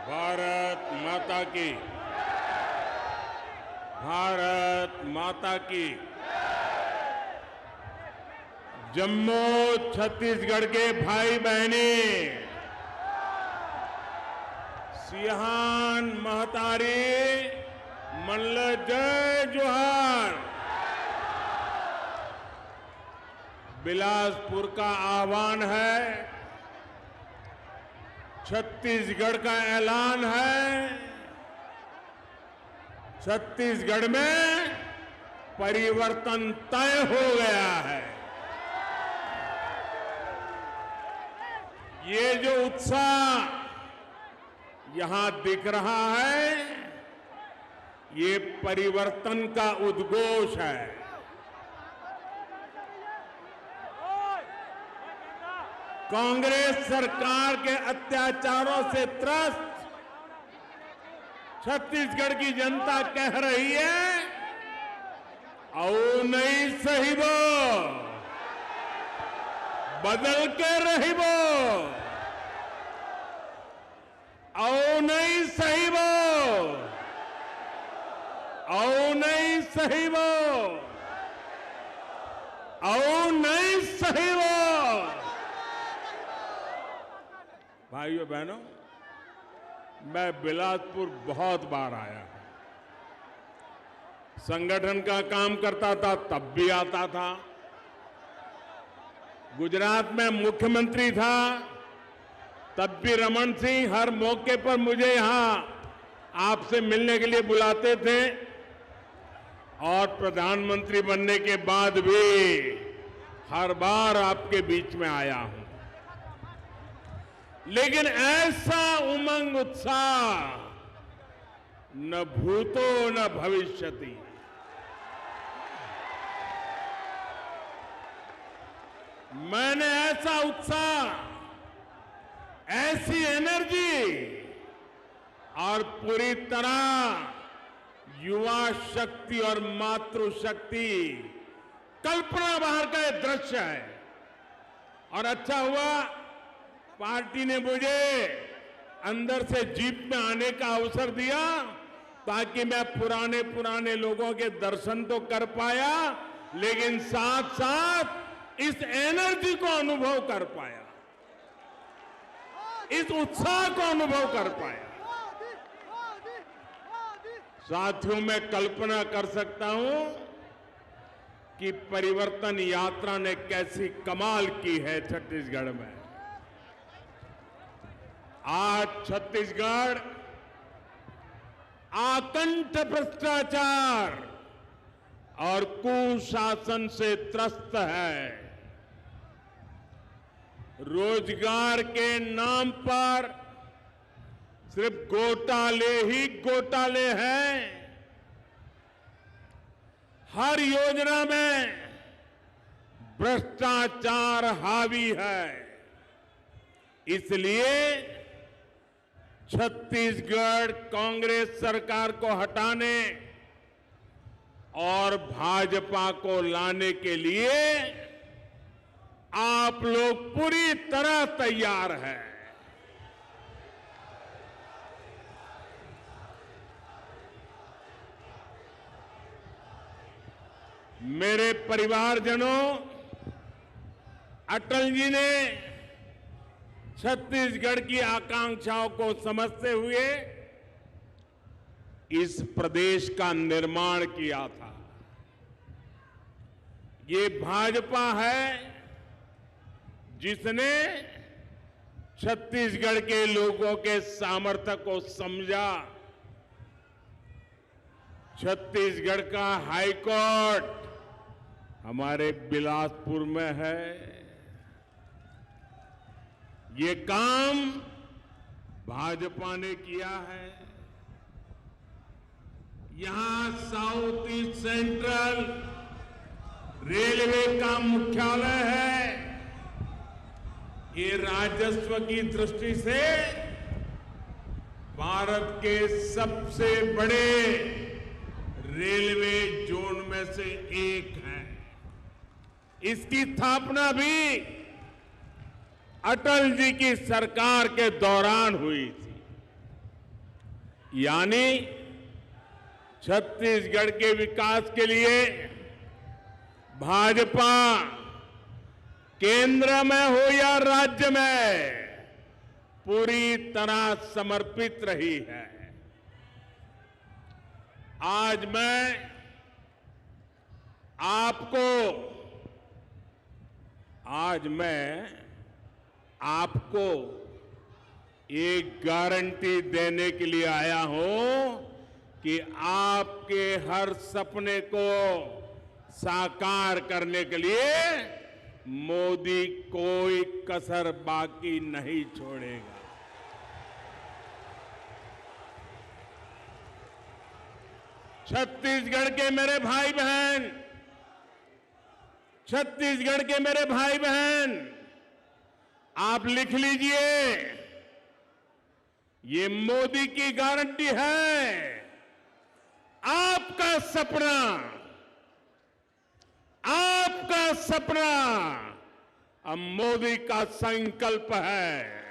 भारत माता की। भारत माता की। जम्मू छत्तीसगढ़ के भाई बहनी, सियान महतारी, मल्ल जय जोहार। बिलासपुर का आह्वान है, छत्तीसगढ़ का ऐलान है। छत्तीसगढ़ में परिवर्तन तय हो गया है। ये जो उत्साह यहां दिख रहा है, ये परिवर्तन का उद्घोष है। कांग्रेस सरकार के अत्याचारों से त्रस्त छत्तीसगढ़ की जनता कह रही है, आओ नहीं सही वो, बदल के रही वो, आओ नहीं सही वो, आओ नहीं सही वो, आओ नहीं सही वो। भाइयों बहनों, मैं बिलासपुर बहुत बार आया हूं। संगठन का काम करता था तब भी आता था। गुजरात में मुख्यमंत्री था तब भी रमन सिंह हर मौके पर मुझे यहां आपसे मिलने के लिए बुलाते थे, और प्रधानमंत्री बनने के बाद भी हर बार आपके बीच में आया हूं। लेकिन ऐसा उमंग उत्साह न भूतो न भविष्यति। मैंने ऐसा उत्साह, ऐसी एनर्जी और पूरी तरह युवा शक्ति और मातृशक्ति, कल्पना बाहर का यह दृश्य है। और अच्छा हुआ पार्टी ने मुझे अंदर से जीप में आने का अवसर दिया, ताकि मैं पुराने लोगों के दर्शन तो कर पाया, लेकिन साथ साथ इस एनर्जी को अनुभव कर पाया, इस उत्साह को अनुभव कर पाया। साथियों, मैं कल्पना कर सकता हूं कि परिवर्तन यात्रा ने कैसी कमाल की है छत्तीसगढ़ में। आज छत्तीसगढ़ आकंठ भ्रष्टाचार और कुशासन से त्रस्त है। रोजगार के नाम पर सिर्फ घोटाले ही घोटाले हैं। हर योजना में भ्रष्टाचार हावी है। इसलिए छत्तीसगढ़ कांग्रेस सरकार को हटाने और भाजपा को लाने के लिए आप लोग पूरी तरह तैयार हैं। मेरे परिवारजनों, अटल जी ने छत्तीसगढ़ की आकांक्षाओं को समझते हुए इस प्रदेश का निर्माण किया था। ये भाजपा है जिसने छत्तीसगढ़ के लोगों के सामर्थ्य को समझा। छत्तीसगढ़ का हाईकोर्ट हमारे बिलासपुर में है। ये काम भाजपा ने किया है। यहां साउथ ईस्ट सेंट्रल रेलवे का मुख्यालय है। ये राजस्व की दृष्टि से भारत के सबसे बड़े रेलवे जोन में से एक है। इसकी स्थापना भी अटल जी की सरकार के दौरान हुई थी। यानी छत्तीसगढ़ के विकास के लिए भाजपा केंद्र में हो या राज्य में पूरी तरह समर्पित रही है। आज मैं आपको एक गारंटी देने के लिए आया हूं कि आपके हर सपने को साकार करने के लिए मोदी कोई कसर बाकी नहीं छोड़ेगा। छत्तीसगढ़ के मेरे भाई बहन, छत्तीसगढ़ के मेरे भाई बहन, आप लिख लीजिए, ये मोदी की गारंटी है। आपका सपना अब मोदी का संकल्प है।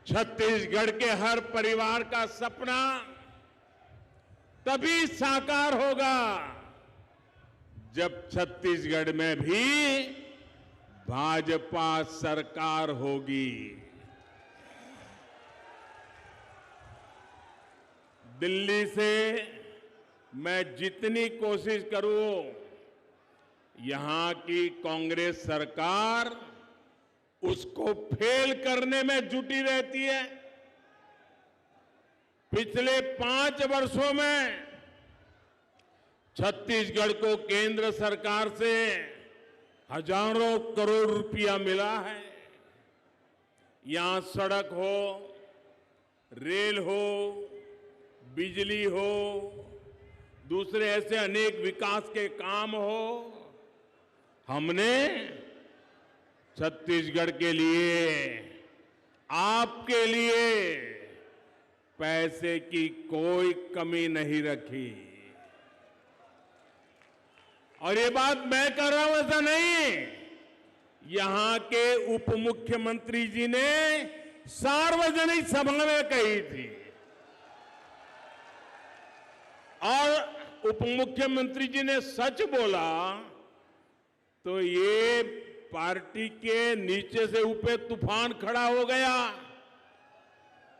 छत्तीसगढ़ के हर परिवार का सपना तभी साकार होगा जब छत्तीसगढ़ में भी भाजपा सरकार होगी। दिल्ली से मैं जितनी कोशिश करूं, यहां की कांग्रेस सरकार उसको फेल करने में जुटी रहती है। पिछले 5 वर्षों में छत्तीसगढ़ को केंद्र सरकार से हजारों करोड़ रुपया मिला है। यहां सड़क हो, रेल हो, बिजली हो, दूसरे ऐसे अनेक विकास के काम हो, हमने छत्तीसगढ़ के लिए, आपके लिए पैसे की कोई कमी नहीं रखी। और ये बात मैं कर रहा हूं ऐसा नहीं, यहां के उप मुख्यमंत्री जी ने सार्वजनिक सभा में कही थी। और उप मुख्यमंत्री जी ने सच बोला तो ये पार्टी के नीचे से ऊपर तूफान खड़ा हो गया।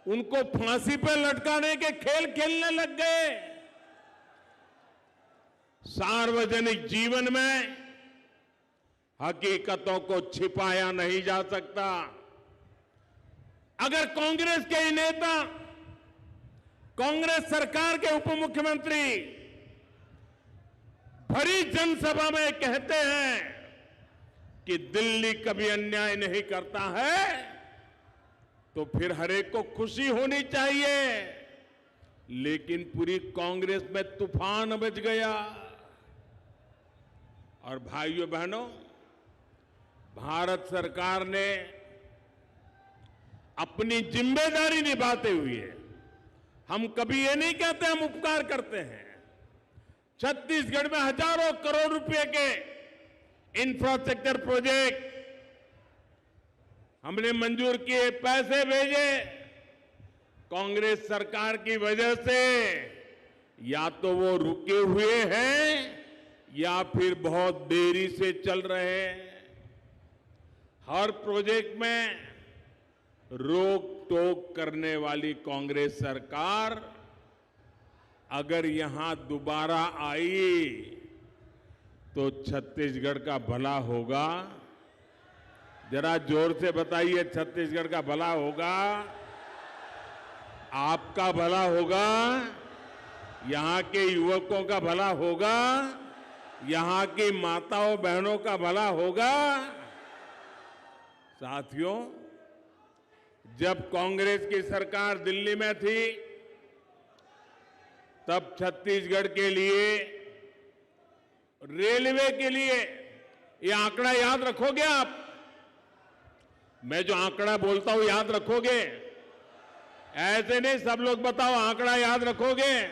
उनको फांसी पर लटकाने के खेल खेलने लग गए। सार्वजनिक जीवन में हकीकतों को छिपाया नहीं जा सकता। अगर कांग्रेस के ही नेता, कांग्रेस सरकार के उप मुख्यमंत्री भरी जनसभा में कहते हैं कि दिल्ली कभी अन्याय नहीं करता है, तो फिर हर एक को खुशी होनी चाहिए। लेकिन पूरी कांग्रेस में तूफान मच गया। और भाइयों बहनों, भारत सरकार ने अपनी जिम्मेदारी निभाते हुए, हम कभी ये नहीं कहते हम उपकार करते हैं, छत्तीसगढ़ में हजारों करोड़ रुपए के इंफ्रास्ट्रक्चर प्रोजेक्ट हमने मंजूर किए, पैसे भेजे। कांग्रेस सरकार की वजह से या तो वो रुके हुए हैं या फिर बहुत देरी से चल रहे हैं। हर प्रोजेक्ट में रोक टोक करने वाली कांग्रेस सरकार अगर यहां दोबारा आई तो छत्तीसगढ़ का भला होगा। जरा जोर से बताइए, छत्तीसगढ़ का भला होगा, आपका भला होगा, यहां के युवकों का भला होगा, यहां की माताओं बहनों का भला होगा। साथियों, जब कांग्रेस की सरकार दिल्ली में थी तब छत्तीसगढ़ के लिए, रेलवे के लिए, ये आंकड़ा याद रखोगे आप? मैं जो आंकड़ा बोलता हूं याद रखोगे? ऐसे नहीं सब लोग बताओ, आंकड़ा याद रखोगे?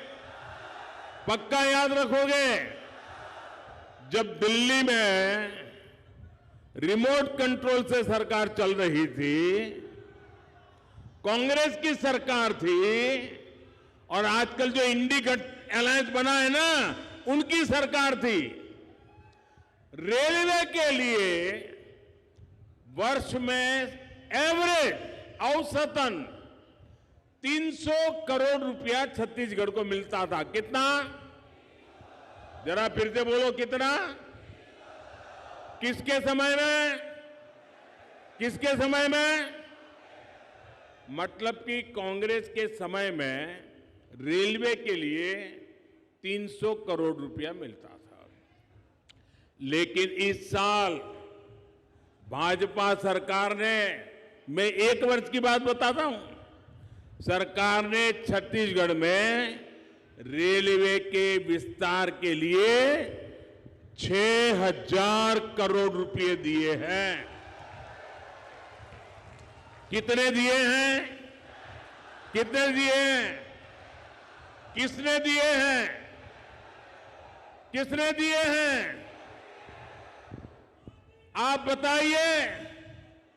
पक्का याद रखोगे? जब दिल्ली में रिमोट कंट्रोल से सरकार चल रही थी, कांग्रेस की सरकार थी, और आजकल जो इंडी अलायंस बना है ना, उनकी सरकार थी। रेलवे के लिए वर्ष में एवरेज औसतन 300 करोड़ रुपया छत्तीसगढ़ को मिलता था। कितना? जरा फिर से बोलो, कितना? किसके समय में? किसके समय में? मतलब कि कांग्रेस के समय में रेलवे के लिए 300 करोड़ रुपया मिलता था। लेकिन इस साल भाजपा सरकार ने, मैं एक वर्ष की बात बताता हूं, सरकार ने छत्तीसगढ़ में रेलवे के विस्तार के लिए 6,000 करोड़ रुपए दिए हैं। कितने दिए हैं? कितने दिए हैं? किसने दिए हैं? किसने दिए हैं? आप बताइए,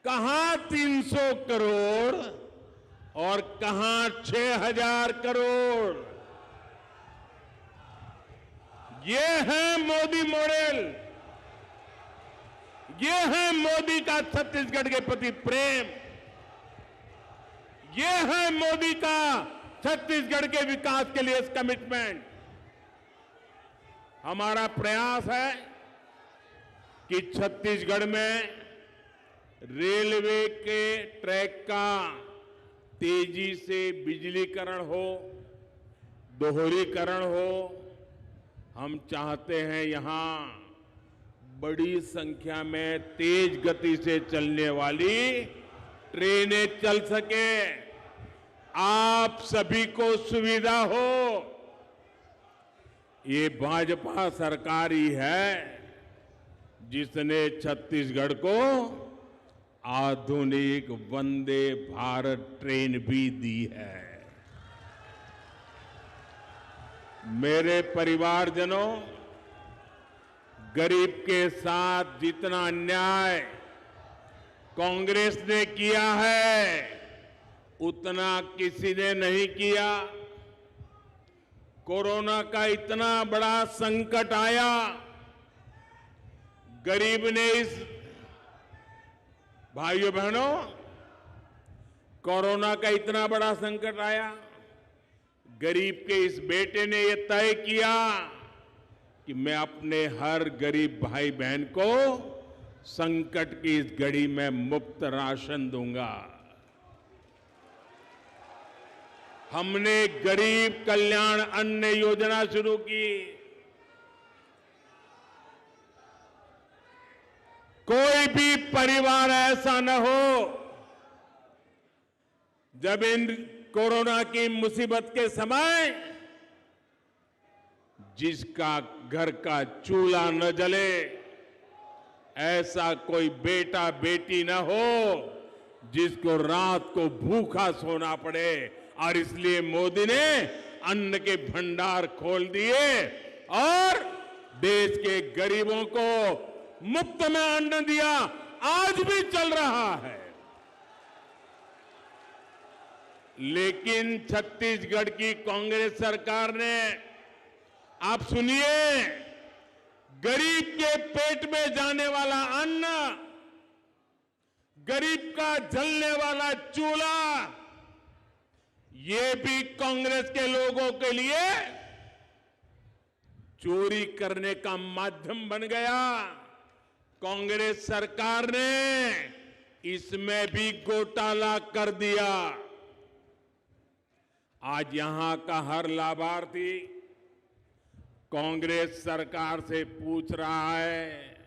कहां 300 करोड़ और कहां 6,000 करोड़? ये है मोदी मॉडल, ये है मोदी का छत्तीसगढ़ के प्रति प्रेम, ये है मोदी का छत्तीसगढ़ के विकास के लिए कमिटमेंट। हमारा प्रयास है कि छत्तीसगढ़ में रेलवे के ट्रैक का तेजी से बिजलीकरण हो, दोहरीकरण हो। हम चाहते हैं यहां बड़ी संख्या में तेज गति से चलने वाली ट्रेनें चल सके, आप सभी को सुविधा हो। ये भाजपा सरकार ही है जिसने छत्तीसगढ़ को आधुनिक वंदे भारत ट्रेन भी दी है। मेरे परिवारजनों, गरीब के साथ जितना अन्याय कांग्रेस ने किया है, उतना किसी ने नहीं किया। कोरोना का इतना बड़ा संकट आया, गरीब ने इस, भाइयों बहनों, कोरोना का इतना बड़ा संकट आया, गरीब के इस बेटे ने यह तय किया कि मैं अपने हर गरीब भाई बहन को संकट की इस घड़ी में मुफ्त राशन दूंगा। हमने गरीब कल्याण अन्न योजना शुरू की। कोई भी परिवार ऐसा न हो जब इन कोरोना की मुसीबत के समय जिसका घर का चूल्हा न जले, ऐसा कोई बेटा बेटी न हो जिसको रात को भूखा सोना पड़े। और इसलिए मोदी ने अन्न के भंडार खोल दिए और देश के गरीबों को मुफ्त में अन्न दिया। आज भी चल रहा है। लेकिन छत्तीसगढ़ की कांग्रेस सरकार ने, आप सुनिए, गरीब के पेट में जाने वाला अन्न, गरीब का जलने वाला चूल्हा, ये भी कांग्रेस के लोगों के लिए चोरी करने का माध्यम बन गया। कांग्रेस सरकार ने इसमें भी घोटाला कर दिया। आज यहां का हर लाभार्थी कांग्रेस सरकार से पूछ रहा है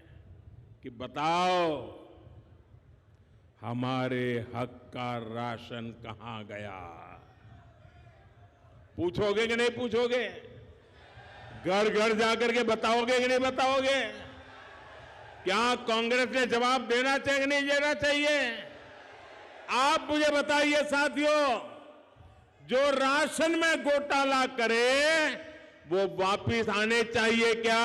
कि बताओ हमारे हक का राशन कहां गया। पूछोगे कि नहीं पूछोगे? घर घर जाकर के बताओगे कि नहीं बताओगे? क्या कांग्रेस ने जवाब देना चाहिए कि नहीं देना चाहिए? आप मुझे बताइए साथियों, जो राशन में घोटाला करे वो वापिस आने चाहिए क्या?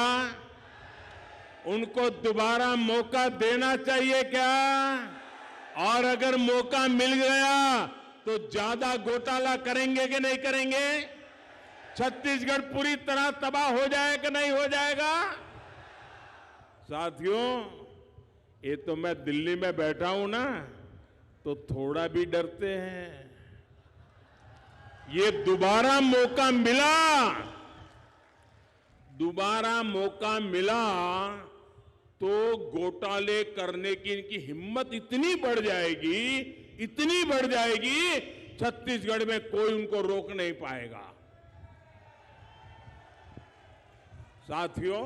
उनको दोबारा मौका देना चाहिए क्या? और अगर मौका मिल गया तो ज्यादा घोटाला करेंगे कि नहीं करेंगे? छत्तीसगढ़ पूरी तरह तबाह हो जाएगा कि नहीं हो जाएगा? साथियों, ये तो मैं दिल्ली में बैठा हूं ना, तो थोड़ा भी डरते हैं। ये दोबारा मौका मिला तो घोटाले करने की इनकी हिम्मत इतनी बढ़ जाएगी, छत्तीसगढ़ में कोई उनको रोक नहीं पाएगा। साथियों,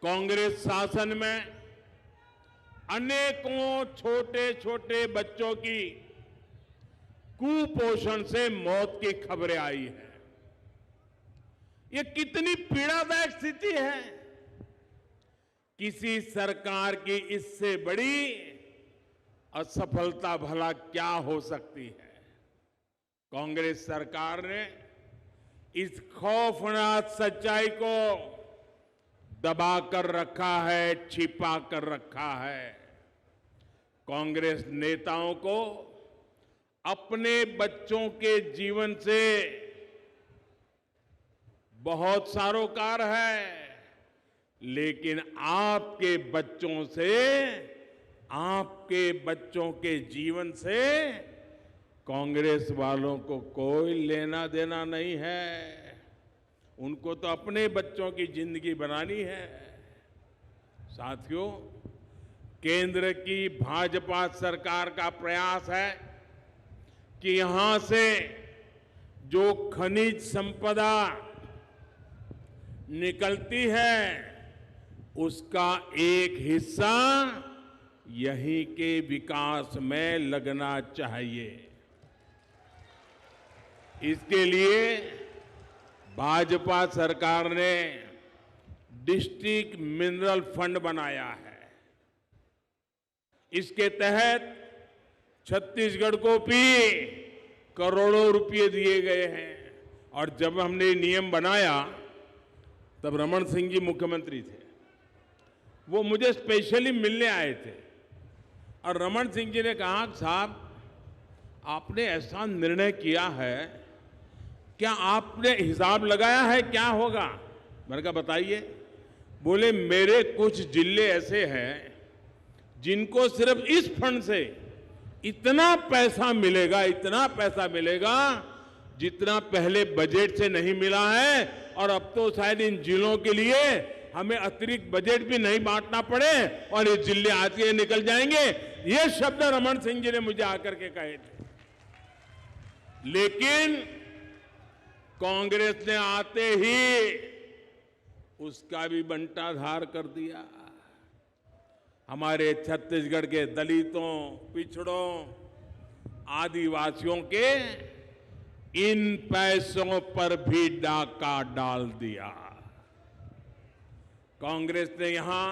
कांग्रेस शासन में अनेकों छोटे छोटे बच्चों की कुपोषण से मौत की खबरें आई है। ये कितनी पीड़ादायक स्थिति है। किसी सरकार की इससे बड़ी असफलता भला क्या हो सकती है? कांग्रेस सरकार ने इस खौफनाक सच्चाई को दबा कर रखा है, छिपा कर रखा है। कांग्रेस नेताओं को अपने बच्चों के जीवन से बहुत सरोकार है, लेकिन आपके बच्चों के जीवन से कांग्रेस वालों को कोई लेना देना नहीं है। उनको तो अपने बच्चों की जिंदगी बनानी है। साथियों, केंद्र की भाजपा सरकार का प्रयास है कि यहां से जो खनिज संपदा निकलती है उसका एक हिस्सा यहीं के विकास में लगना चाहिए। इसके लिए भाजपा सरकार ने डिस्ट्रिक्ट मिनरल फंड बनाया है। इसके तहत छत्तीसगढ़ को भी करोड़ों रुपए दिए गए हैं। और जब हमने नियम बनाया तब रमन सिंह जी मुख्यमंत्री थे। वो मुझे स्पेशली मिलने आए थे और रमन सिंह जी ने कहा, साहब आपने ऐसा निर्णय किया है, क्या आपने हिसाब लगाया है क्या होगा? मैंने कहा बताइए। बोले मेरे कुछ जिले ऐसे हैं जिनको सिर्फ इस फंड से इतना पैसा मिलेगा जितना पहले बजट से नहीं मिला है, और अब तो शायद इन जिलों के लिए हमें अतिरिक्त बजट भी नहीं बांटना पड़े और ये जिले आते निकल जाएंगे। ये शब्द रमन सिंह जी ने मुझे आकर के कहे थे। लेकिन कांग्रेस ने आते ही उसका भी बंटाधार कर दिया। हमारे छत्तीसगढ़ के दलितों, पिछड़ों, आदिवासियों के इन पैसों पर भी डाका डाल दिया। कांग्रेस ने यहां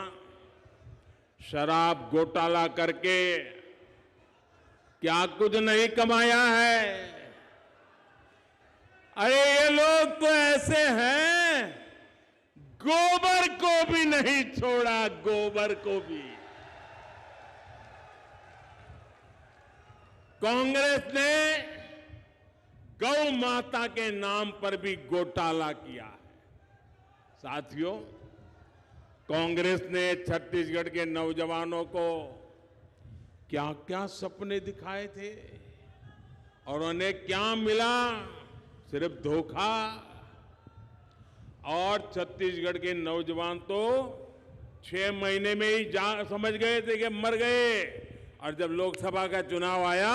शराब घोटाला करके क्या कुछ नहीं कमाया है। अरे ये लोग तो ऐसे हैं, गोबर को भी नहीं छोड़ा, गोबर को भी। कांग्रेस ने गौ माता के नाम पर भी घोटाला किया है। साथियों, कांग्रेस ने छत्तीसगढ़ के नौजवानों को क्या क्या सपने दिखाए थे और उन्हें क्या मिला? सिर्फ धोखा। और छत्तीसगढ़ के नौजवान तो 6 महीने में ही समझ गए थे कि मर गए। और जब लोकसभा का चुनाव आया,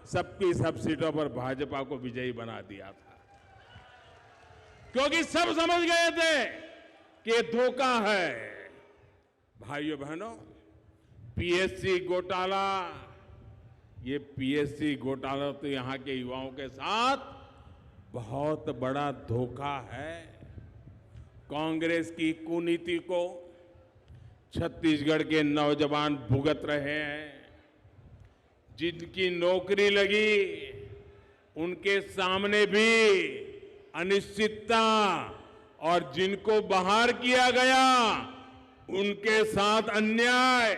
सबकी सब सीटों पर भाजपा को विजयी बना दिया था, क्योंकि सब समझ गए थे कि ये धोखा है। भाइयों बहनों, पीएससी घोटाला, ये पीएससी घोटाला तो यहां के युवाओं के साथ बहुत बड़ा धोखा है। कांग्रेस की कुनीति को छत्तीसगढ़ के नौजवान भुगत रहे हैं। जिनकी नौकरी लगी उनके सामने भी अनिश्चितता और जिनको बाहर किया गया उनके साथ अन्याय।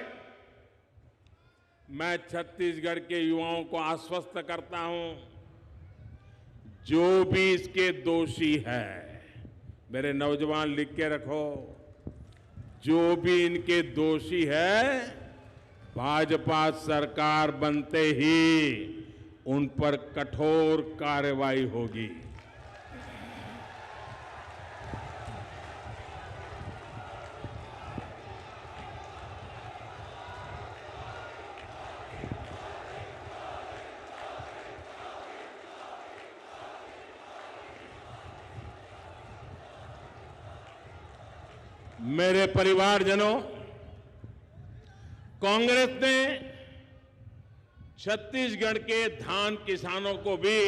मैं छत्तीसगढ़ के युवाओं को आश्वस्त करता हूं, जो भी इसके दोषी है, मेरे नौजवान लिख के रखो, जो भी इनके दोषी है, भाजपा सरकार बनते ही उन पर कठोर कार्रवाई होगी। मेरे परिवारजनों, कांग्रेस ने छत्तीसगढ़ के धान किसानों को भी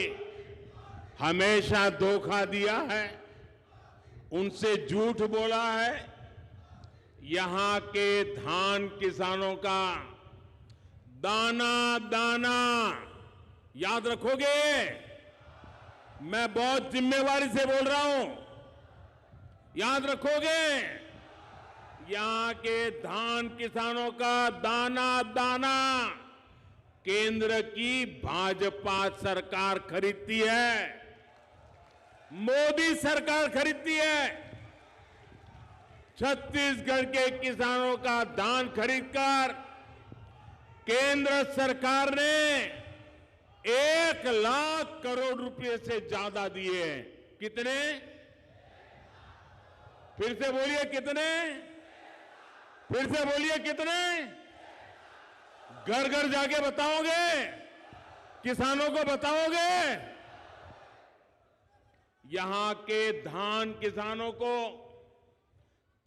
हमेशा धोखा दिया है, उनसे झूठ बोला है। यहां के धान किसानों का दाना दाना याद रखोगे? मैं बहुत जिम्मेवारी से बोल रहा हूं, याद रखोगे? यहां के धान किसानों का दाना दाना केंद्र की भाजपा सरकार खरीदती है, मोदी सरकार खरीदती है। छत्तीसगढ़ के किसानों का धान खरीदकर केंद्र सरकार ने 1,00,000 करोड़ रुपए से ज्यादा दिए हैं। कितने? फिर से बोलिए कितने? फिर से बोलिए कितने? घर घर जाके बताओगे? किसानों को बताओगे? यहां के धान किसानों को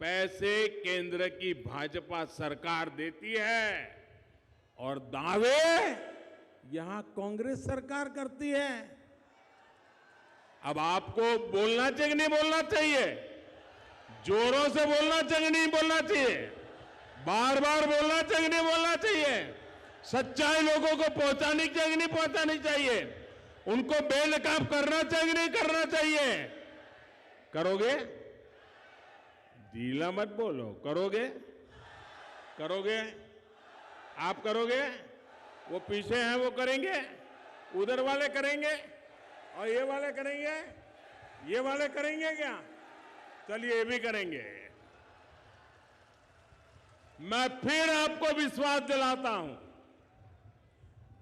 पैसे केंद्र की भाजपा सरकार देती है और दावे यहां कांग्रेस सरकार करती है। अब आपको बोलना चाहिए नहीं बोलना चाहिए? जोरों से बोलना चाहिए नहीं बोलना चाहिए? बार बार बोलना चाहिए नहीं बोलना चाहिए? सच्चाई लोगों को पहुंचानी चाहिए नहीं पहुंचानी चाहिए? उनको बेनकाब करना चाहिए नहीं करना चाहिए? करोगे? ढीला मत बोलो। करोगे? करोगे? आप करोगे? वो पीछे हैं वो करेंगे, उधर वाले करेंगे और ये वाले करेंगे, ये वाले करेंगे क्या? चलिए ये भी करेंगे। मैं फिर आपको विश्वास दिलाता हूं,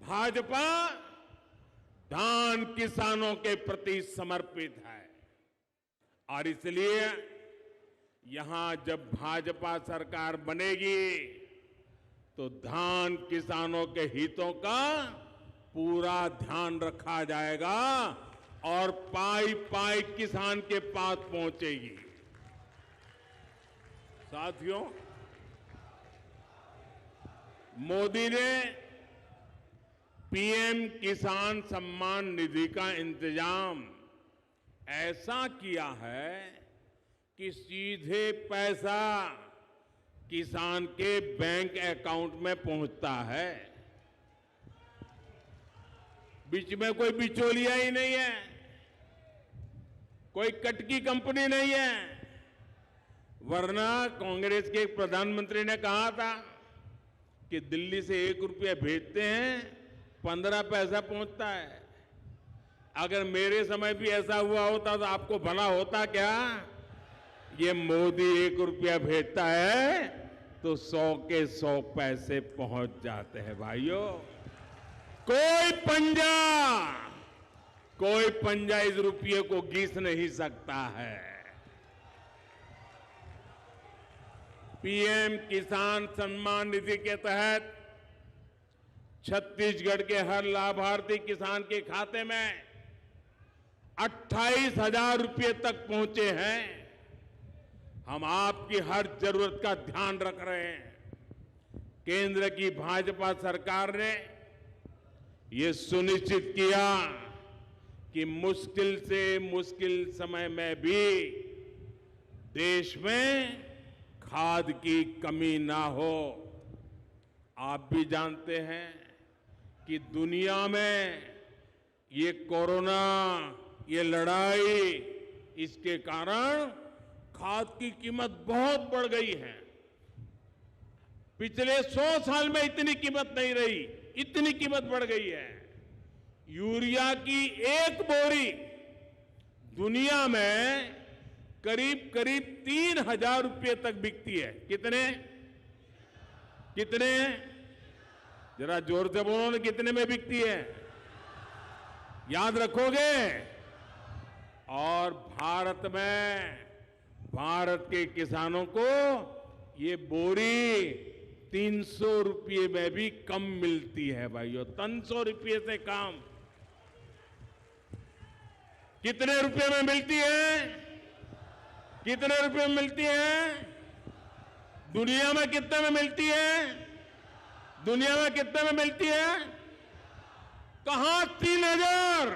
भाजपा धान किसानों के प्रति समर्पित है और इसलिए यहां जब भाजपा सरकार बनेगी तो धान किसानों के हितों का पूरा ध्यान रखा जाएगा और पाई पाई किसान के पास पहुंचेगी। साथियों, मोदी ने पीएम किसान सम्मान निधि का इंतजाम ऐसा किया है कि सीधे पैसा किसान के बैंक अकाउंट में पहुंचता है। बीच में कोई बिचौलिया ही नहीं है, कोई कटकी कंपनी नहीं है। वरना कांग्रेस के एक प्रधानमंत्री ने कहा था कि दिल्ली से 1 रुपया भेजते हैं 15 पैसा पहुंचता है। अगर मेरे समय भी ऐसा हुआ होता तो आपको भला होता क्या? ये मोदी 1 रुपया भेजता है तो 100 के 100 पैसे पहुंच जाते हैं। भाइयों, कोई पंजा इस रुपये को घिस नहीं सकता है। पीएम किसान सम्मान निधि के तहत छत्तीसगढ़ के हर लाभार्थी किसान के खाते में 28,000 रुपये तक पहुंचे हैं। हम आपकी हर जरूरत का ध्यान रख रहे हैं। केंद्र की भाजपा सरकार ने ये सुनिश्चित किया कि मुश्किल से मुश्किल समय में भी देश में खाद की कमी ना हो। आप भी जानते हैं कि दुनिया में ये कोरोना, ये लड़ाई, इसके कारण खाद की कीमत बहुत बढ़ गई है। पिछले 100 साल में इतनी कीमत नहीं रही, इतनी कीमत बढ़ गई है। यूरिया की एक बोरी दुनिया में करीब करीब 3,000 रुपये तक बिकती है। कितने कितने? जरा जोर से बोलो ना, कितने में बिकती है? याद रखोगे? और भारत के किसानों को ये बोरी 300 रुपये में भी कम मिलती है भाइयों, 300 रुपये से कम। कितने रुपए में मिलती है? कितने रुपए में मिलती है? दुनिया में कितने में मिलती है? दुनिया में कितने में मिलती है? कहां 3,000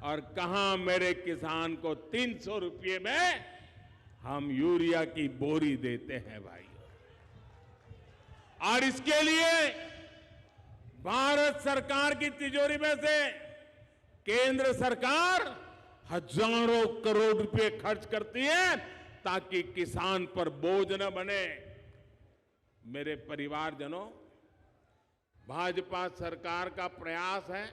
और कहां मेरे किसान को 300 रुपये में हम यूरिया की बोरी देते हैं भाई। और इसके लिए भारत सरकार की तिजोरी में से केंद्र सरकार हजारों करोड़ रुपए खर्च करती है ताकि किसान पर बोझ न बने। मेरे परिवारजनों, भाजपा सरकार का प्रयास है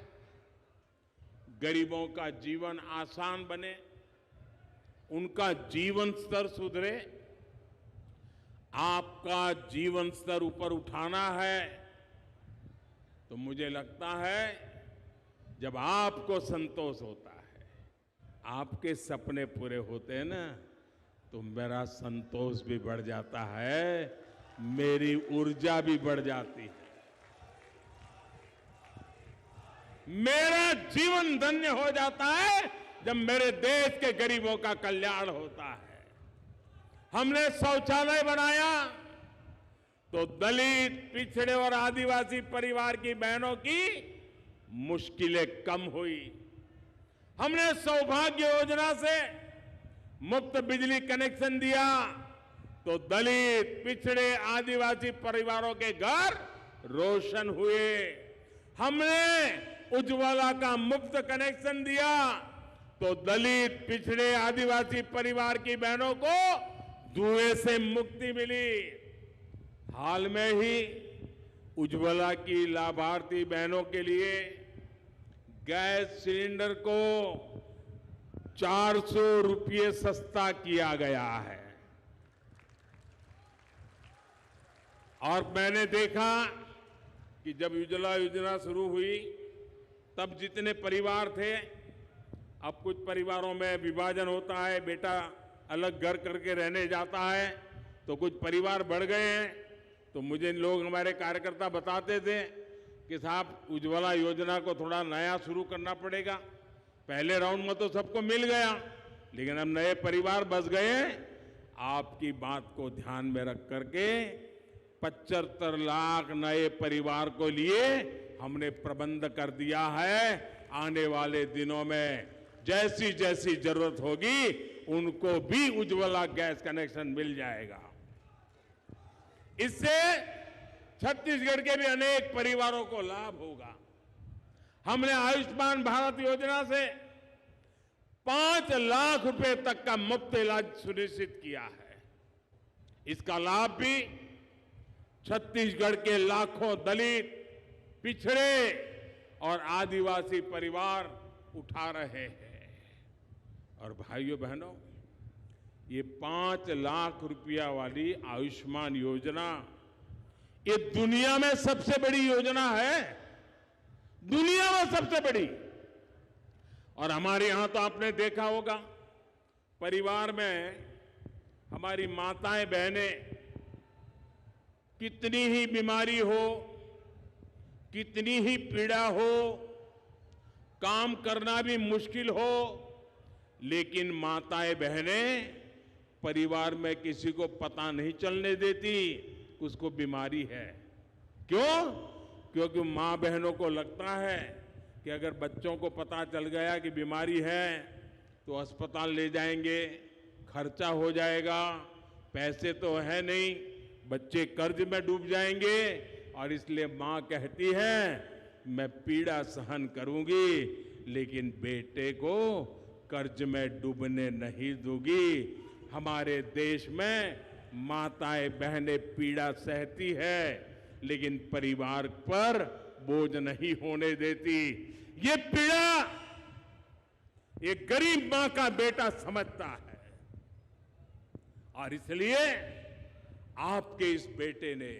गरीबों का जीवन आसान बने, उनका जीवन स्तर सुधरे। आपका जीवन स्तर ऊपर उठाना है तो मुझे लगता है जब आपको संतोष होता है, आपके सपने पूरे होते हैं ना, तो मेरा संतोष भी बढ़ जाता है, मेरी ऊर्जा भी बढ़ जाती है, मेरा जीवन धन्य हो जाता है जब मेरे देश के गरीबों का कल्याण होता है। हमने शौचालय बनाया तो दलित, पिछड़े और आदिवासी परिवार की बहनों की मुश्किलें कम हुई। हमने सौभाग्य योजना से मुफ्त बिजली कनेक्शन दिया तो दलित, पिछड़े, आदिवासी परिवारों के घर रोशन हुए। हमने उज्ज्वला का मुफ्त कनेक्शन दिया तो दलित, पिछड़े, आदिवासी परिवार की बहनों को धुएं से मुक्ति मिली। हाल में ही उज्ज्वला की लाभार्थी बहनों के लिए गैस सिलेंडर को 400 रुपये सस्ता किया गया है। और मैंने देखा कि जब उज्ज्वला योजना शुरू हुई तब जितने परिवार थे, अब कुछ परिवारों में विभाजन होता है, बेटा अलग घर करके रहने जाता है, तो कुछ परिवार बढ़ गए हैं। तो मुझे लोग, हमारे कार्यकर्ता बताते थे कि साहब उज्ज्वला योजना को थोड़ा नया शुरू करना पड़ेगा। पहले राउंड में तो सबको मिल गया, लेकिन अब नए परिवार बस गए। आपकी बात को ध्यान में रख करके 75 लाख नए परिवार को लिए हमने प्रबंध कर दिया है। आने वाले दिनों में जैसी जैसी जरूरत होगी उनको भी उज्ज्वला गैस कनेक्शन मिल जाएगा। इससे छत्तीसगढ़ के भी अनेक परिवारों को लाभ होगा। हमने आयुष्मान भारत योजना से 5 लाख रुपए तक का मुफ्त इलाज सुनिश्चित किया है। इसका लाभ भी छत्तीसगढ़ के लाखों दलित, पिछड़े और आदिवासी परिवार उठा रहे हैं। और भाइयों बहनों, ये 5 लाख रुपया वाली आयुष्मान योजना ये दुनिया में सबसे बड़ी योजना है, दुनिया में सबसे बड़ी। और हमारे यहां तो आपने देखा होगा, परिवार में हमारी माताएं, बहनें, कितनी ही बीमारी हो, कितनी ही पीड़ा हो, काम करना भी मुश्किल हो, लेकिन माताएं, बहनें परिवार में किसी को पता नहीं चलने देती उसको बीमारी है। क्यों? क्योंकि मां बहनों को लगता है कि अगर बच्चों को पता चल गया कि बीमारी है तो अस्पताल ले जाएंगे, खर्चा हो जाएगा, पैसे तो है नहीं, बच्चे कर्ज में डूब जाएंगे। और इसलिए मां कहती है मैं पीड़ा सहन करूंगी लेकिन बेटे को कर्ज में डूबने नहीं दूंगी। हमारे देश में माताएं बहनें पीड़ा सहती है, लेकिन परिवार पर बोझ नहीं होने देती। ये पीड़ा ये गरीब मां का बेटा समझता है, और इसलिए आपके इस बेटे ने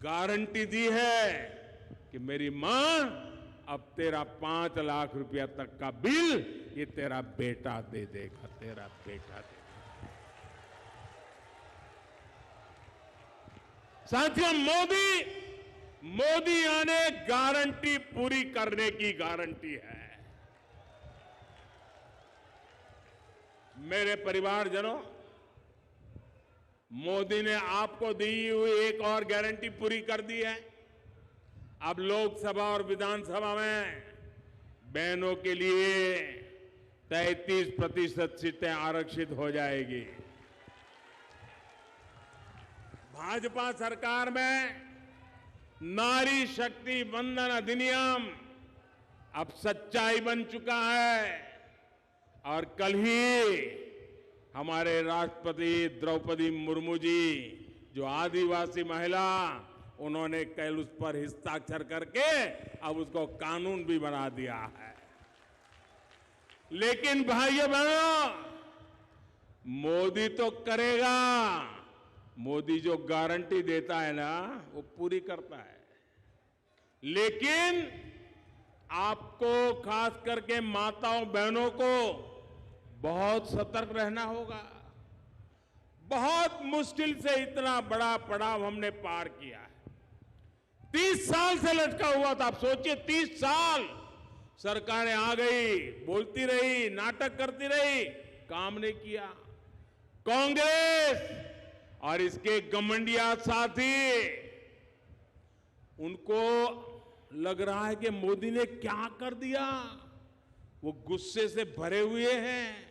गारंटी दी है कि मेरी मां, अब तेरा 5 लाख रुपया तक का बिल ये तेरा बेटा दे देगा, तेरा बेटा दे देगा। साथियों, मोदी आने गारंटी पूरी करने की गारंटी है। मेरे परिवारजनों, मोदी ने आपको दी हुई एक और गारंटी पूरी कर दी है। अब लोकसभा और विधानसभा में बहनों के लिए 33% सीटें आरक्षित हो जाएगी। भाजपा सरकार में नारी शक्ति वंदन अधिनियम अब सच्चाई बन चुका है, और कल ही हमारे राष्ट्रपति द्रौपदी मुर्मू जी, जो आदिवासी महिला, उन्होंने कल उस पर हस्ताक्षर करके अब उसको कानून भी बना दिया है। लेकिन भाइयों बहनों, मोदी तो करेगा, मोदी जो गारंटी देता है ना वो पूरी करता है। लेकिन आपको, खास करके माताओं बहनों को बहुत सतर्क रहना होगा। बहुत मुश्किल से इतना बड़ा पड़ाव हमने पार किया है। 30 साल से लटका हुआ था। आप सोचिए, 30 साल सरकारें आ गई, बोलती रही, नाटक करती रही, काम नहीं किया। कांग्रेस और इसके घमंडिया साथी, उनको लग रहा है कि मोदी ने क्या कर दिया। वो गुस्से से भरे हुए हैं।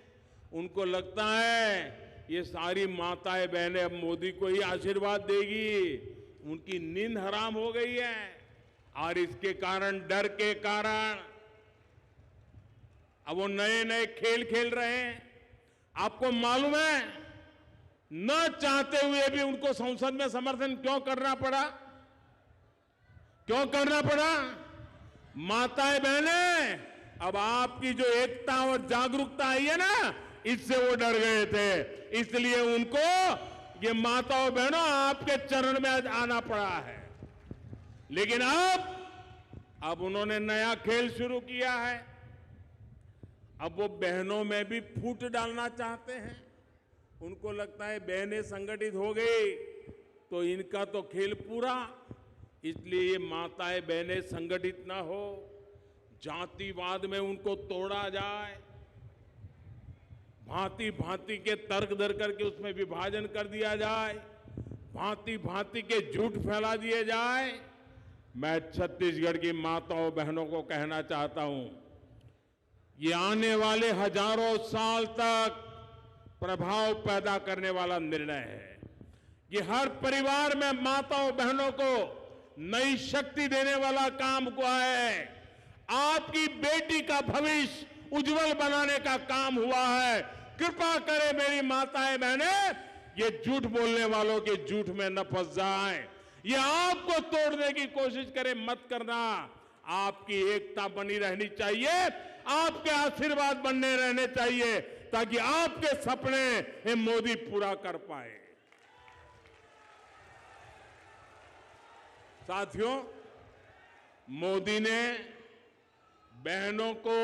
उनको लगता है ये सारी माताएं बहनें अब मोदी को ही आशीर्वाद देगी। उनकी नींद हराम हो गई है, और इसके कारण, डर के कारण, अब वो नए नए खेल खेल रहे हैं। आपको मालूम है, न चाहते हुए भी उनको संसद में समर्थन क्यों करना पड़ा? क्यों करना पड़ा? माताएं बहनें, अब आपकी जो एकता और जागरूकता आई है ना, इससे वो डर गए थे। इसलिए उनको, ये माताओं बहनों, आपके चरण में आज आना पड़ा है। लेकिन अब उन्होंने नया खेल शुरू किया है। अब वो बहनों में भी फूट डालना चाहते हैं। उनको लगता है बहनें संगठित हो गई तो इनका तो खेल पूरा। इसलिए ये माताएं बहनें संगठित ना हो, जातिवाद में उनको तोड़ा जाए, भांति भांति के तर्क दर करके उसमें विभाजन कर दिया जाए, भांति भांति के झूठ फैला दिए जाए। मैं छत्तीसगढ़ की माताओं बहनों को कहना चाहता हूं, ये आने वाले हजारों साल तक प्रभाव पैदा करने वाला निर्णय है। ये हर परिवार में माताओं बहनों को नई शक्ति देने वाला काम हुआ है। आपकी बेटी का भविष्य उज्जवल बनाने का काम हुआ है। कृपा करें मेरी माताएं बहनें, ये झूठ बोलने वालों के झूठ में न फंस जाएं। ये आपको तोड़ने की कोशिश करें, मत करना। आपकी एकता बनी रहनी चाहिए, आपके आशीर्वाद बनने रहने चाहिए, ताकि आपके सपने ये मोदी पूरा कर पाए। साथियों, मोदी ने बहनों को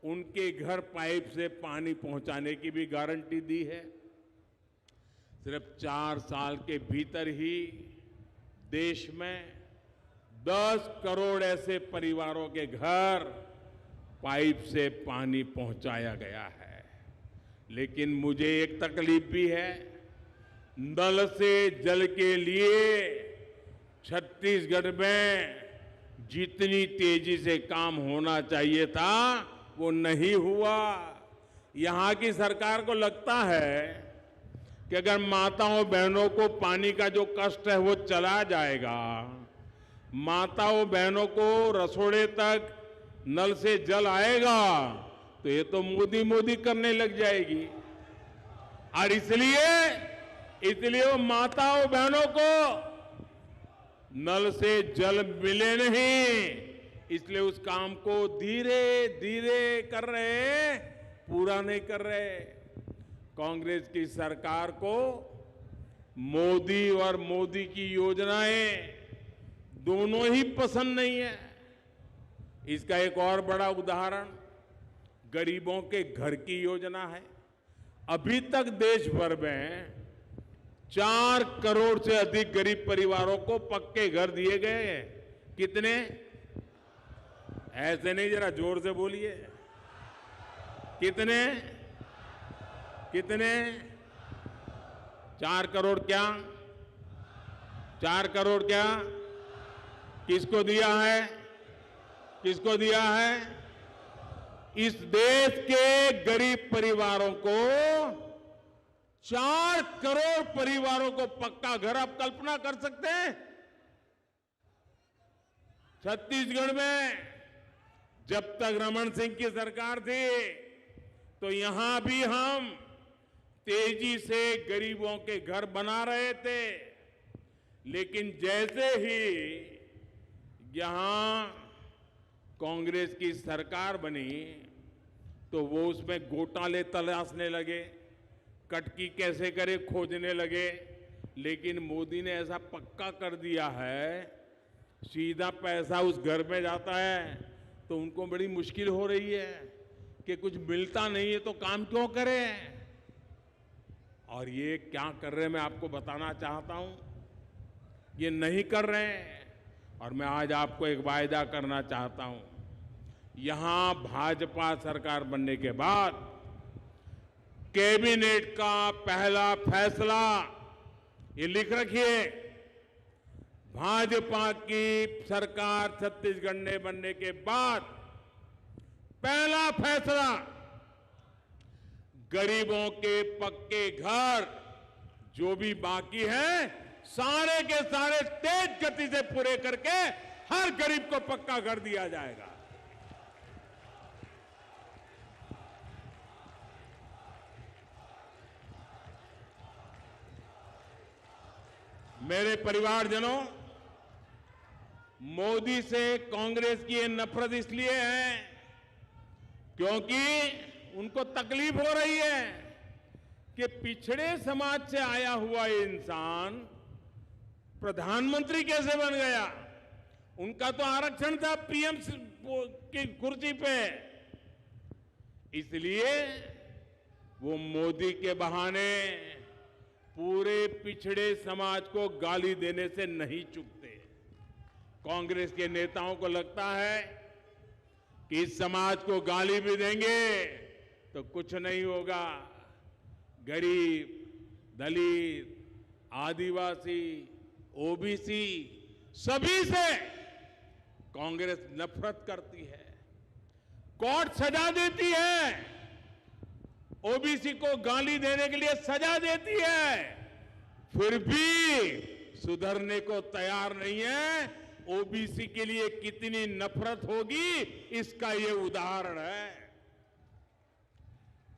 उनके घर पाइप से पानी पहुंचाने की भी गारंटी दी है। सिर्फ 4 साल के भीतर ही देश में 10 करोड़ ऐसे परिवारों के घर पाइप से पानी पहुंचाया गया है। लेकिन मुझे एक तकलीफ भी है। नल से जल के लिए छत्तीसगढ़ में जितनी तेजी से काम होना चाहिए था वो नहीं हुआ। यहां की सरकार को लगता है कि अगर माताओं बहनों को पानी का जो कष्ट है वो चला जाएगा, माताओं बहनों को रसोड़े तक नल से जल आएगा, तो ये तो मोदी मोदी करने लग जाएगी। और इसलिए वो माताओं बहनों को नल से जल मिले नहीं, इसलिए उस काम को धीरे धीरे कर रहे हैं, पूरा नहीं कर रहे। कांग्रेस की सरकार को मोदी और मोदी की योजनाएं दोनों ही पसंद नहीं है। इसका एक और बड़ा उदाहरण गरीबों के घर की योजना है। अभी तक देश भर में 4 करोड़ से अधिक गरीब परिवारों को पक्के घर दिए गए हैं। कितने? ऐसे नहीं, जरा जोर से बोलिए। कितने? 4 करोड़ क्या? 4 करोड़ क्या? किसको दिया है? किसको दिया है? इस देश के गरीब परिवारों को, 4 करोड़ परिवारों को पक्का घर। आप कल्पना कर सकते हैं? छत्तीसगढ़ में जब तक रमन सिंह की सरकार थी तो यहां भी हम तेजी से गरीबों के घर बना रहे थे, लेकिन जैसे ही यहां कांग्रेस की सरकार बनी तो वो उसमें घोटाले तलाशने लगे, कटकी कैसे करे खोजने लगे। लेकिन मोदी ने ऐसा पक्का कर दिया है, सीधा पैसा उस घर में जाता है, तो उनको बड़ी मुश्किल हो रही है कि कुछ मिलता नहीं है तो काम क्यों करें। और ये क्या कर रहे हैं मैं आपको बताना चाहता हूं, ये नहीं कर रहे हैं। और मैं आज आपको एक वायदा करना चाहता हूं, यहां भाजपा सरकार बनने के बाद कैबिनेट का पहला फैसला, ये लिख रखिए, भाजपा की सरकार छत्तीसगढ़ में बनने के बाद पहला फैसला, गरीबों के पक्के घर जो भी बाकी हैं सारे के सारे तेज गति से पूरे करके हर गरीब को पक्का घर दिया जाएगा। मेरे परिवारजनों, मोदी से कांग्रेस की ये नफरत इसलिए है क्योंकि उनको तकलीफ हो रही है कि पिछड़े समाज से आया हुआ इंसान प्रधानमंत्री कैसे बन गया। उनका तो आरक्षण था पीएम की कुर्सी पे, इसलिए वो मोदी के बहाने पूरे पिछड़े समाज को गाली देने से नहीं चूकते। कांग्रेस के नेताओं को लगता है कि इस समाज को गाली भी देंगे तो कुछ नहीं होगा। गरीब, दलित, आदिवासी, ओबीसी सभी से कांग्रेस नफरत करती है, कोर्ट सजा देती है, ओबीसी को गाली देने के लिए सजा देती है, फिर भी सुधरने को तैयार नहीं है। ओबीसी के लिए कितनी नफरत होगी इसका ये उदाहरण है।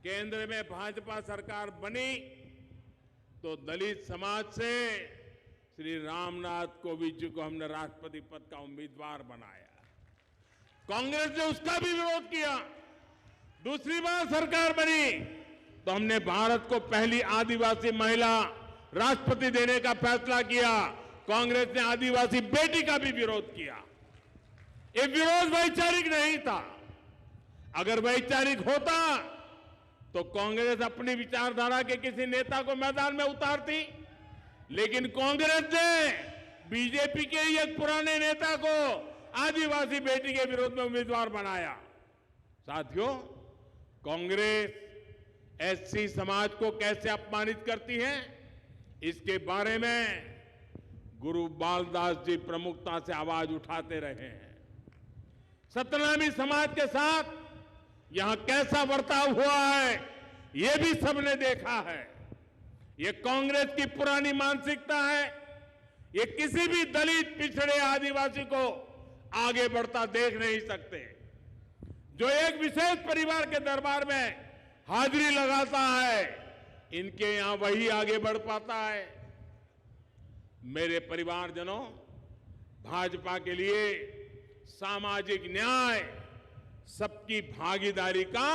केंद्र में भाजपा सरकार बनी तो दलित समाज से श्री रामनाथ कोविंद जी को हमने राष्ट्रपति पद का उम्मीदवार बनाया। कांग्रेस ने उसका भी विरोध किया। दूसरी बार सरकार बनी तो हमने भारत को पहली आदिवासी महिला राष्ट्रपति देने का फैसला किया। कांग्रेस ने आदिवासी बेटी का भी विरोध किया। ये विरोध वैचारिक नहीं था। अगर वैचारिक होता तो कांग्रेस अपनी विचारधारा के किसी नेता को मैदान में उतारती, लेकिन कांग्रेस ने बीजेपी के एक पुराने नेता को आदिवासी बेटी के विरोध में उम्मीदवार बनाया। साथियों, कांग्रेस एससी समाज को कैसे अपमानित करती है, इसके बारे में गुरु बालदास जी प्रमुखता से आवाज उठाते रहे हैं। सतनामी समाज के साथ यहां कैसा बर्ताव हुआ है ये भी सबने देखा है। ये कांग्रेस की पुरानी मानसिकता है। ये किसी भी दलित, पिछड़े, आदिवासी को आगे बढ़ता देख नहीं सकते। जो एक विशेष परिवार के दरबार में हाजिरी लगाता है इनके यहां वही आगे बढ़ पाता है। मेरे परिवारजनों, भाजपा के लिए सामाजिक न्याय, सबकी भागीदारी का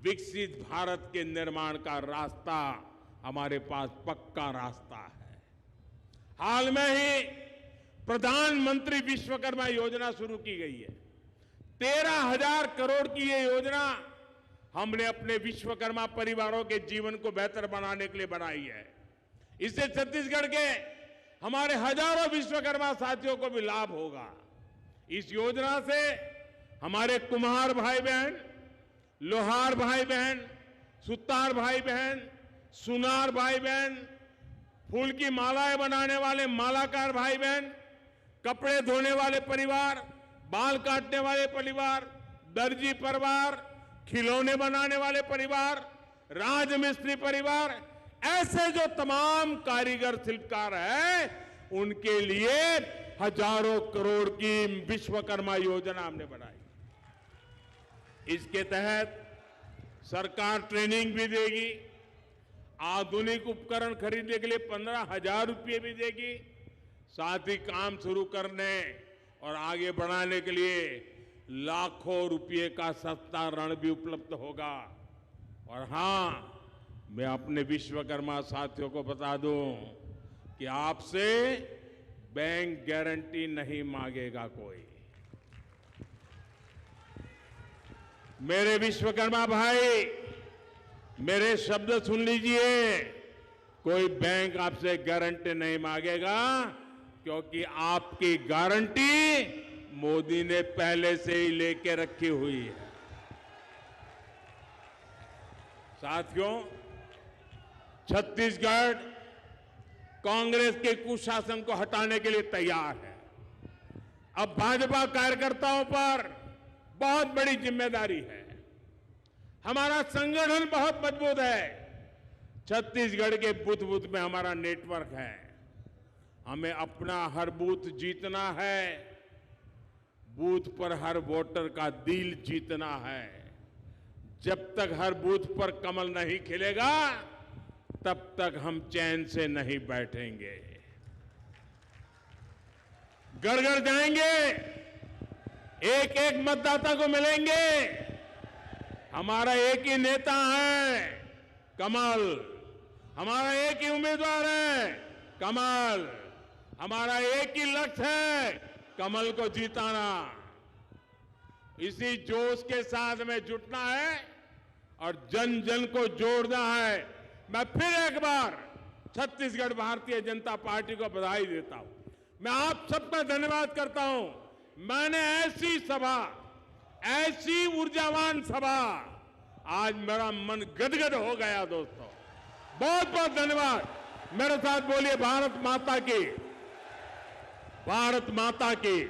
विकसित भारत के निर्माण का रास्ता हमारे पास पक्का रास्ता है। हाल में ही प्रधानमंत्री विश्वकर्मा योजना शुरू की गई है। 13,000 करोड़ की ये योजना हमने अपने विश्वकर्मा परिवारों के जीवन को बेहतर बनाने के लिए बनाई है। इससे छत्तीसगढ़ के हमारे हजारों विश्वकर्मा साथियों को भी लाभ होगा। इस योजना से हमारे कुम्हार भाई बहन, लोहार भाई बहन, सुतार भाई बहन, सुनार भाई बहन, फूल की मालाएं बनाने वाले मालाकार भाई बहन, कपड़े धोने वाले परिवार, बाल काटने वाले परिवार, दर्जी परिवार, खिलौने बनाने वाले परिवार, राजमिस्त्री परिवार, ऐसे जो तमाम कारीगर शिल्पकार हैं, उनके लिए हजारों करोड़ की विश्वकर्मा योजना हमने बनाई। इसके तहत सरकार ट्रेनिंग भी देगी, आधुनिक उपकरण खरीदने के लिए 15,000 रुपये भी देगी, साथ ही काम शुरू करने और आगे बढ़ाने के लिए लाखों रुपये का सस्ता ऋण भी उपलब्ध होगा। और हां, मैं अपने विश्वकर्मा साथियों को बता दूं कि आपसे बैंक गारंटी नहीं मांगेगा कोई। मेरे विश्वकर्मा भाई, मेरे शब्द सुन लीजिए, कोई बैंक आपसे गारंटी नहीं मांगेगा, क्योंकि आपकी गारंटी मोदी ने पहले से ही लेके रखी हुई है। साथियों, छत्तीसगढ़ कांग्रेस के कुशासन को हटाने के लिए तैयार है। अब भाजपा कार्यकर्ताओं पर बहुत बड़ी जिम्मेदारी है। हमारा संगठन बहुत मजबूत है। छत्तीसगढ़ के बूथ बूथ में हमारा नेटवर्क है। हमें अपना हर बूथ जीतना है, बूथ पर हर वोटर का दिल जीतना है। जब तक हर बूथ पर कमल नहीं खिलेगा, तब तक हम चैन से नहीं बैठेंगे। घर घर जाएंगे, एक एक मतदाता को मिलेंगे। हमारा एक ही नेता है, कमल। हमारा एक ही उम्मीदवार है, कमल। हमारा एक ही लक्ष्य है, कमल को जिताना। इसी जोश के साथ में जुटना है और जन जन को जोड़ना है। मैं फिर एक बार छत्तीसगढ़ भारतीय जनता पार्टी को बधाई देता हूं। मैं आप सबका धन्यवाद करता हूं। मैंने ऐसी सभा, ऐसी ऊर्जावान सभा, आज मेरा मन गदगद हो गया दोस्तों। बहुत बहुत धन्यवाद। मेरे साथ बोलिए, भारत माता की, भारत माता की,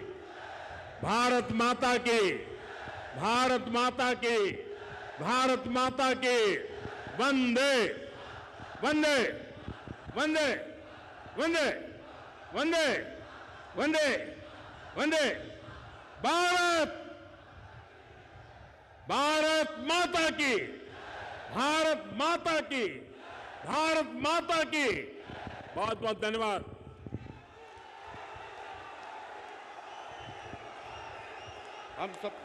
भारत माता की, भारत माता की, भारत माता की। वंदे वंदे वंदे वंदे वंदे वंदे वंदे। भारत भारत माता की, भारत माता की, भारत माता की। बहुत बहुत धन्यवाद। हम सबको